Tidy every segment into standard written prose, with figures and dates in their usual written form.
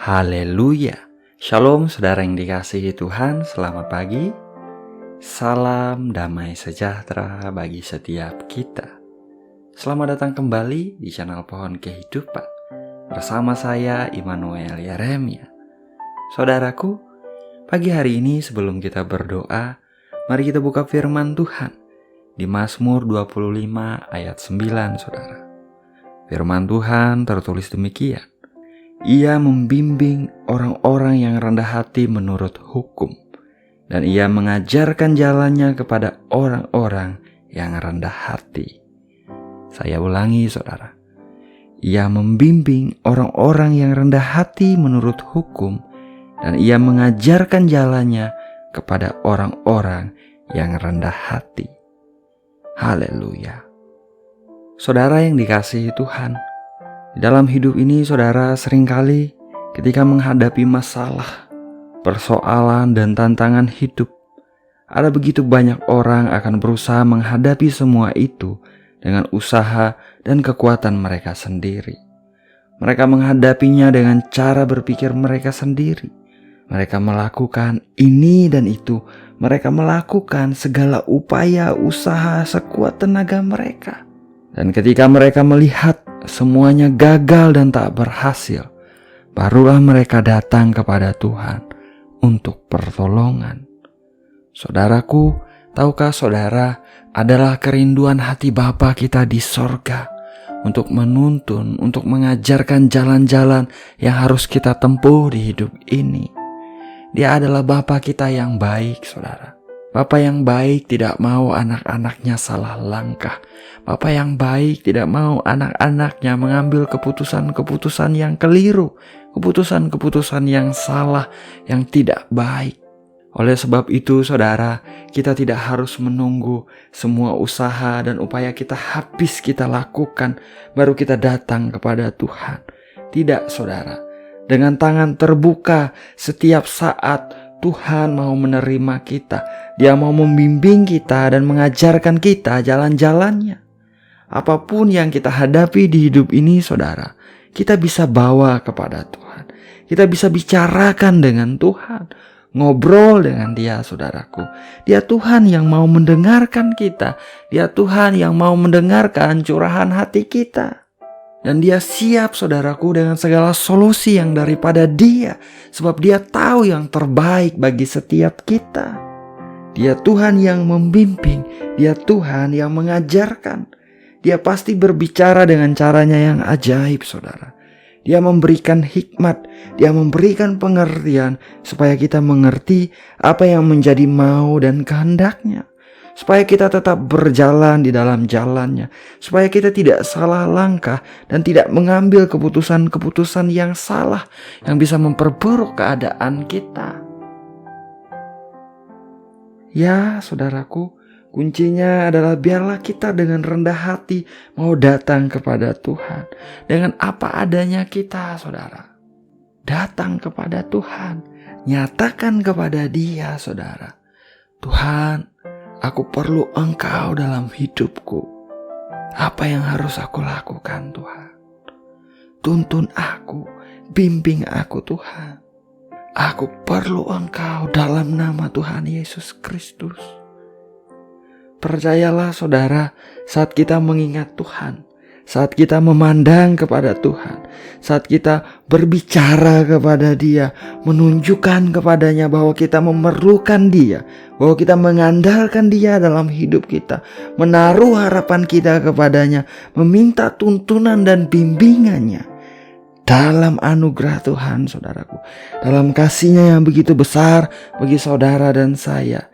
Haleluya. Shalom saudara yang dikasihi Tuhan, selamat pagi. Salam damai sejahtera bagi setiap kita. Selamat datang kembali di channel Pohon Kehidupan bersama saya Immanuel Yeremia. Saudaraku, pagi hari ini sebelum kita berdoa, mari kita buka firman Tuhan di Mazmur 25 ayat 9, saudara. Firman Tuhan tertulis demikian. Ia membimbing orang-orang yang rendah hati menurut hukum, dan ia mengajarkan jalannya kepada orang-orang yang rendah hati. Saya ulangi, saudara. Ia membimbing orang-orang yang rendah hati menurut hukum, dan ia mengajarkan jalannya kepada orang-orang yang rendah hati. Haleluya. Saudara yang dikasihi Tuhan, di dalam hidup ini saudara seringkali ketika menghadapi masalah, persoalan dan tantangan hidup, ada begitu banyak orang akan berusaha menghadapi semua itu dengan usaha dan kekuatan mereka sendiri. Mereka menghadapinya dengan cara berpikir mereka sendiri. Mereka melakukan ini dan itu. Mereka melakukan segala upaya usaha sekuat tenaga mereka. Dan ketika mereka melihat semuanya gagal dan tak berhasil, barulah mereka datang kepada Tuhan untuk pertolongan. Saudaraku, tahukah saudara adalah kerinduan hati Bapa kita di sorga untuk menuntun, untuk mengajarkan jalan-jalan yang harus kita tempuh di hidup ini. Dia adalah Bapa kita yang baik, saudara. Bapa yang baik tidak mau anak-anaknya salah langkah. Bapa yang baik tidak mau anak-anaknya mengambil keputusan-keputusan yang keliru, keputusan-keputusan yang salah, yang tidak baik. Oleh sebab itu, saudara, kita tidak harus menunggu semua usaha dan upaya kita habis kita lakukan, baru kita datang kepada Tuhan. Tidak, saudara. Dengan tangan terbuka setiap saat Tuhan mau menerima kita. Dia mau membimbing kita dan mengajarkan kita jalan-jalannya. Apapun yang kita hadapi di hidup ini, saudara, kita bisa bawa kepada Tuhan. Kita bisa bicarakan dengan Tuhan, ngobrol dengan Dia, saudaraku. Dia Tuhan yang mau mendengarkan kita. Dia Tuhan yang mau mendengarkan curahan hati kita. Dan Dia siap, saudaraku, dengan segala solusi yang daripada Dia. Sebab Dia tahu yang terbaik bagi setiap kita. Dia Tuhan yang membimbing. Dia Tuhan yang mengajarkan. Dia pasti berbicara dengan caranya yang ajaib, saudara. Dia memberikan hikmat. Dia memberikan pengertian supaya kita mengerti apa yang menjadi mau dan kehendaknya. Supaya kita tetap berjalan di dalam jalannya. Supaya kita tidak salah langkah dan tidak mengambil keputusan-keputusan yang salah yang bisa memperburuk keadaan kita. Ya, saudaraku, kuncinya adalah biarlah kita dengan rendah hati mau datang kepada Tuhan. Dengan apa adanya kita, saudara. Datang kepada Tuhan. Nyatakan kepada Dia, saudara. Tuhan, aku perlu Engkau dalam hidupku. Apa yang harus aku lakukan, Tuhan? Tuntun aku, bimbing aku, Tuhan. Aku perlu Engkau dalam nama Tuhan Yesus Kristus. Percayalah, saudara, saat kita mengingat Tuhan, saat kita memandang kepada Tuhan, saat kita berbicara kepada Dia, menunjukkan kepadanya bahwa kita memerlukan Dia, bahwa kita mengandalkan Dia dalam hidup kita, menaruh harapan kita kepadanya, meminta tuntunan dan bimbingannya. Dalam anugerah Tuhan, saudaraku, dalam kasih-Nya yang begitu besar bagi saudara dan saya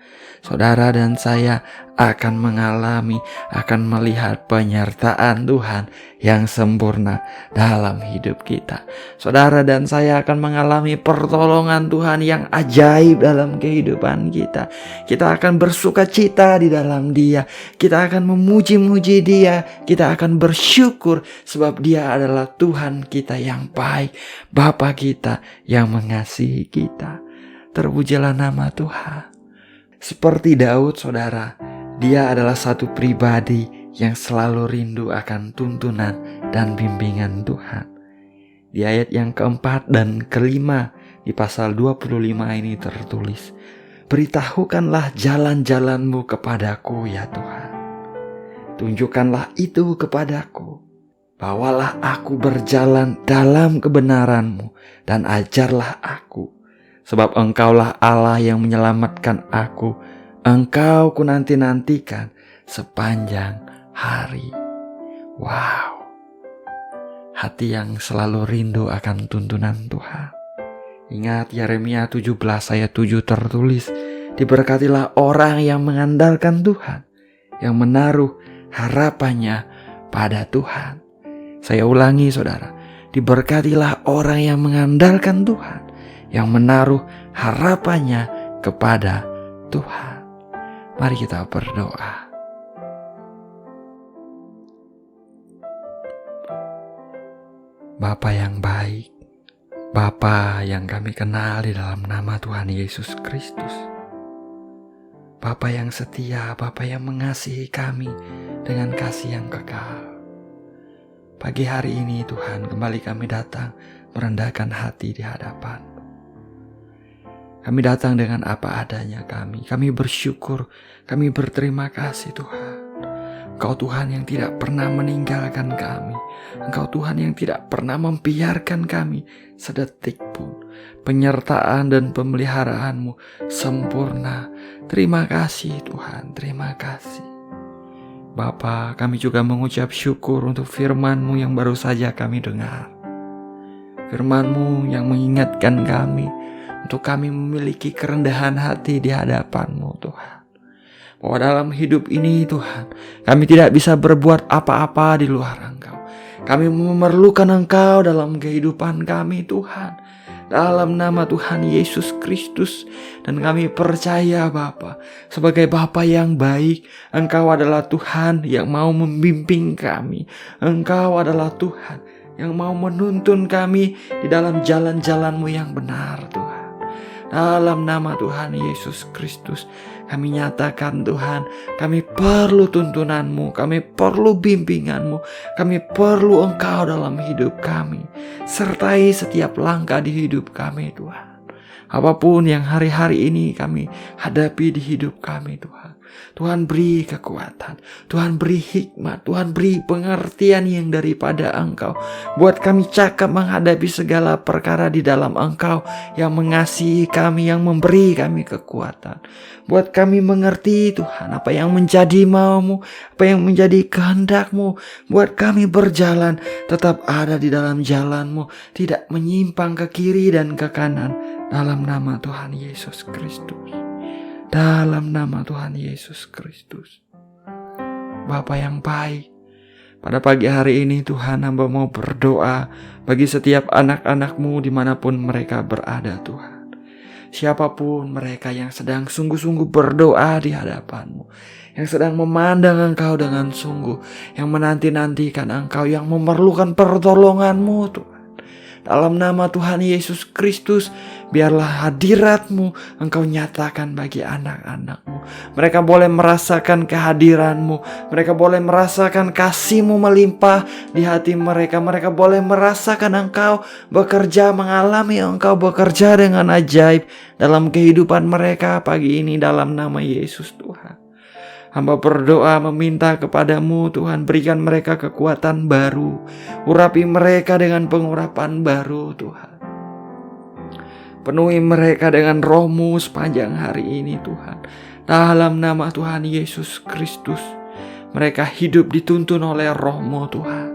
akan mengalami, akan melihat penyertaan Tuhan yang sempurna dalam hidup kita. Saudara dan saya akan mengalami pertolongan Tuhan yang ajaib dalam kehidupan kita. Kita akan bersuka cita di dalam Dia. Kita akan memuji-muji Dia. Kita akan bersyukur sebab Dia adalah Tuhan kita yang baik, Bapa kita yang mengasihi kita. Terpujilah nama Tuhan. Seperti Daud, saudara, dia adalah satu pribadi yang selalu rindu akan tuntunan dan bimbingan Tuhan. Di ayat yang keempat dan kelima di pasal 25 ini tertulis, beritahukanlah jalan-jalanmu kepadaku ya Tuhan. Tunjukkanlah itu kepadaku. Bawalah aku berjalan dalam kebenaran-Mu dan ajarlah aku. Sebab Engkaulah Allah yang menyelamatkan aku. Engkau ku nanti-nantikan sepanjang hari. Wow. Hati yang selalu rindu akan tuntunan Tuhan. Ingat Yeremia 17 ayat 7 tertulis, diberkatilah orang yang mengandalkan Tuhan, yang menaruh harapannya pada Tuhan. Saya ulangi saudara, diberkatilah orang yang mengandalkan Tuhan, yang menaruh harapannya kepada Tuhan. Mari kita berdoa. Bapa yang baik, Bapa yang kami kenal di dalam nama Tuhan Yesus Kristus. Bapa yang setia, Bapa yang mengasihi kami dengan kasih yang kekal. Pagi hari ini Tuhan, kembali kami datang merendahkan hati di hadapan-Mu. Kami datang dengan apa adanya kami bersyukur, kami berterima kasih Tuhan. Engkau Tuhan yang tidak pernah meninggalkan kami. Engkau Tuhan yang tidak pernah membiarkan kami sedetik pun. Penyertaan dan pemeliharaan-Mu sempurna. Terima kasih Tuhan, terima kasih. Bapa, kami juga mengucap syukur untuk firman-Mu yang baru saja kami dengar. Firman-Mu yang mengingatkan kami untuk kami memiliki kerendahan hati di hadapan-Mu Tuhan. Bahwa dalam hidup ini Tuhan, kami tidak bisa berbuat apa-apa di luar Engkau. Kami memerlukan Engkau dalam kehidupan kami Tuhan. Dalam nama Tuhan Yesus Kristus. Dan kami percaya Bapa, sebagai Bapa yang baik, Engkau adalah Tuhan yang mau membimbing kami. Engkau adalah Tuhan yang mau menuntun kami di dalam jalan-jalan-Mu yang benar Tuhan. Dalam nama Tuhan Yesus Kristus, kami nyatakan Tuhan, kami perlu tuntunan-Mu, kami perlu bimbingan-Mu, kami perlu Engkau dalam hidup kami. Sertai setiap langkah di hidup kami Tuhan. Apapun yang hari-hari ini kami hadapi di hidup kami Tuhan. Tuhan beri kekuatan, Tuhan beri hikmat, Tuhan beri pengertian yang daripada Engkau. Buat kami cakap menghadapi segala perkara di dalam Engkau yang mengasihi kami, yang memberi kami kekuatan. Buat kami mengerti Tuhan apa yang menjadi mau-Mu, apa yang menjadi kehendak-Mu. Buat kami berjalan tetap ada di dalam jalan-Mu, tidak menyimpang ke kiri dan ke kanan. Dalam nama Tuhan Yesus Kristus. Dalam nama Tuhan Yesus Kristus. Bapa yang baik, pada pagi hari ini Tuhan, hamba mau berdoa bagi setiap anak-anak-Mu dimanapun mereka berada Tuhan. Siapapun mereka yang sedang sungguh-sungguh berdoa di hadapan-Mu, yang sedang memandang Engkau dengan sungguh, yang menanti-nantikan Engkau, yang memerlukan pertolongan-Mu Tuhan. Dalam nama Tuhan Yesus Kristus, biarlah hadirat-Mu Engkau nyatakan bagi anak-anak-Mu. Mereka boleh merasakan kehadiran-Mu. Mereka boleh merasakan kasih-Mu melimpah di hati mereka. Mereka boleh merasakan Engkau bekerja, mengalami Engkau bekerja dengan ajaib dalam kehidupan mereka pagi ini dalam nama Yesus Tuhan. Hamba berdoa meminta kepadamu Tuhan, berikan mereka kekuatan baru. Urapi mereka dengan pengurapan baru Tuhan. Penuhi mereka dengan Roh-Mu sepanjang hari ini Tuhan. Dalam nama Tuhan Yesus Kristus, mereka hidup dituntun oleh Roh-Mu Tuhan.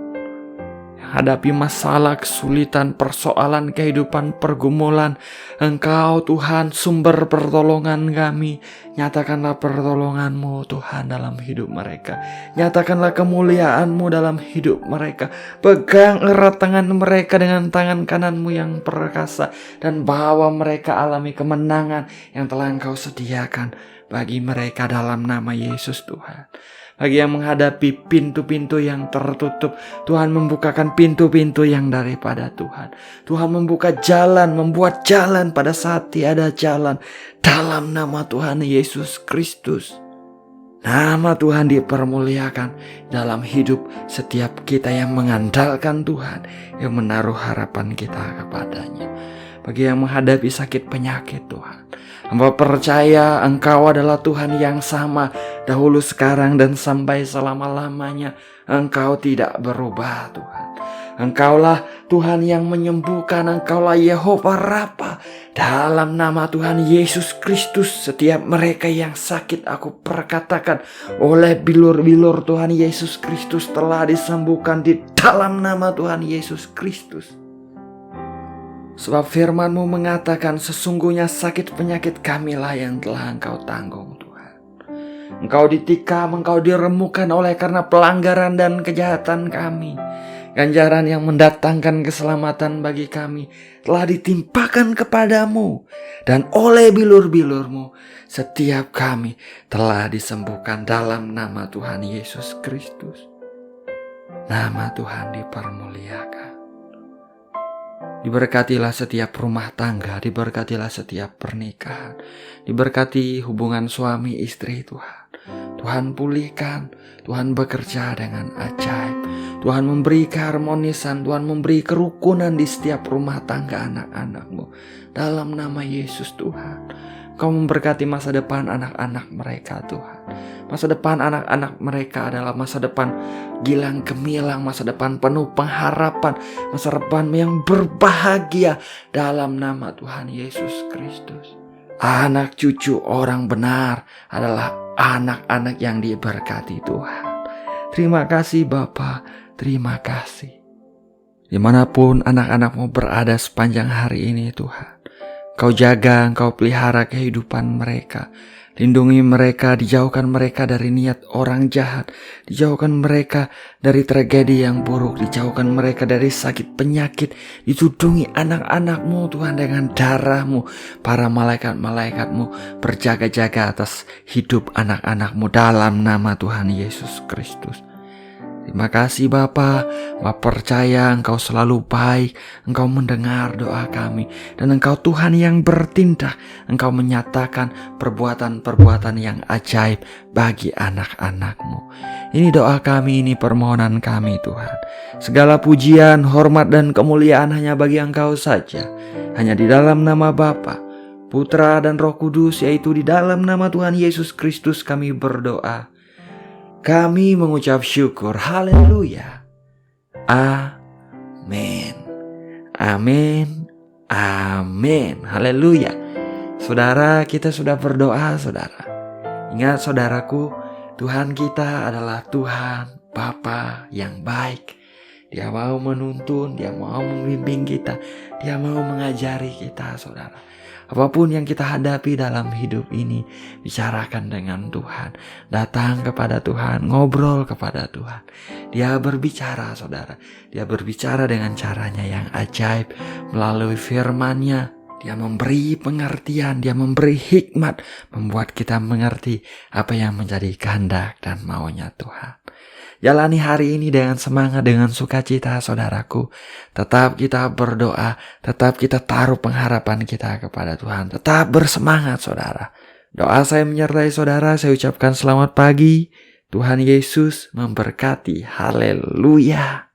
Hadapi masalah, kesulitan, persoalan kehidupan, pergumulan, Engkau Tuhan sumber pertolongan kami. Nyatakanlah pertolongan-Mu Tuhan dalam hidup mereka. Nyatakanlah kemuliaan-Mu dalam hidup mereka. Pegang erat tangan mereka dengan tangan kanan-Mu yang perkasa. Dan bawa mereka alami kemenangan yang telah Engkau sediakan bagi mereka dalam nama Yesus Tuhan. Bagi yang menghadapi pintu-pintu yang tertutup, Tuhan membukakan pintu-pintu yang daripada Tuhan. Tuhan membuka jalan, membuat jalan pada saat tiada jalan. Dalam nama Tuhan Yesus Kristus. Nama Tuhan dipermuliakan dalam hidup setiap kita yang mengandalkan Tuhan, yang menaruh harapan kita kepadanya. Bagi yang menghadapi sakit penyakit Tuhan, hamba percaya Engkau adalah Tuhan yang sama dahulu, sekarang, dan sampai selama-lamanya. Engkau tidak berubah Tuhan. Engkaulah Tuhan yang menyembuhkan, Engkaulah Yehova Rafa. Dalam nama Tuhan Yesus Kristus, setiap mereka yang sakit aku perkatakan, oleh bilur-bilur Tuhan Yesus Kristus telah disembuhkan di dalam nama Tuhan Yesus Kristus. Sebab firman-Mu mengatakan, sesungguhnya sakit penyakit kamilah yang telah Engkau tanggung Tuhan. Engkau ditikam, Engkau diremukkan oleh karena pelanggaran dan kejahatan kami. Ganjaran yang mendatangkan keselamatan bagi kami telah ditimpakan kepadamu, dan oleh bilur-bilur-Mu setiap kami telah disembuhkan dalam nama Tuhan Yesus Kristus. Nama Tuhan dipermuliakan. Diberkatilah setiap rumah tangga, diberkatilah setiap pernikahan, diberkati hubungan suami istri Tuhan. Tuhan pulihkan, Tuhan bekerja dengan ajaib, Tuhan memberi keharmonisan, Tuhan memberi kerukunan di setiap rumah tangga anak-anak-Mu. Dalam nama Yesus Tuhan, Kau memberkati masa depan anak-anak mereka Tuhan. Masa depan anak-anak mereka adalah masa depan gilang gemilang, masa depan penuh pengharapan, masa depan yang berbahagia dalam nama Tuhan Yesus Kristus. Anak cucu orang benar adalah anak-anak yang diberkati Tuhan. Terima kasih Bapa, terima kasih. Dimanapun anak-anak-Mu berada sepanjang hari ini Tuhan, Kau jaga, Engkau pelihara kehidupan mereka. Lindungi mereka, dijauhkan mereka dari niat orang jahat, dijauhkan mereka dari tragedi yang buruk, dijauhkan mereka dari sakit penyakit. Ditudungi anak-anak-Mu Tuhan dengan darah-Mu. Para malaikat-malaikat-Mu berjaga-jaga atas hidup anak-anak-Mu dalam nama Tuhan Yesus Kristus. Terima kasih Bapa, Bapa percaya Engkau selalu baik, Engkau mendengar doa kami, dan Engkau Tuhan yang bertindak. Engkau menyatakan perbuatan-perbuatan yang ajaib bagi anak-anak-Mu. Ini doa kami, ini permohonan kami Tuhan. Segala pujian, hormat, dan kemuliaan hanya bagi Engkau saja. Hanya di dalam nama Bapa, Putra, dan Roh Kudus, yaitu di dalam nama Tuhan Yesus Kristus kami berdoa. Kami mengucap syukur. Haleluya. Amin. Amin. Amin. Haleluya. Saudara, kita sudah berdoa, saudara. Ingat saudaraku, Tuhan kita adalah Tuhan Bapa yang baik. Dia mau menuntun, Dia mau membimbing kita, Dia mau mengajari kita, saudara. Apapun yang kita hadapi dalam hidup ini, bicarakan dengan Tuhan. Datang kepada Tuhan, ngobrol kepada Tuhan. Dia berbicara, saudara. Dia berbicara dengan caranya yang ajaib. Melalui firman-Nya, Dia memberi pengertian, Dia memberi hikmat, membuat kita mengerti apa yang menjadi kehendak dan maunya Tuhan. Jalani hari ini dengan semangat, dengan sukacita saudaraku. Tetap kita berdoa, tetap kita taruh pengharapan kita kepada Tuhan. Tetap bersemangat saudara. Doa saya menyertai saudara, saya ucapkan selamat pagi. Tuhan Yesus memberkati. Haleluya.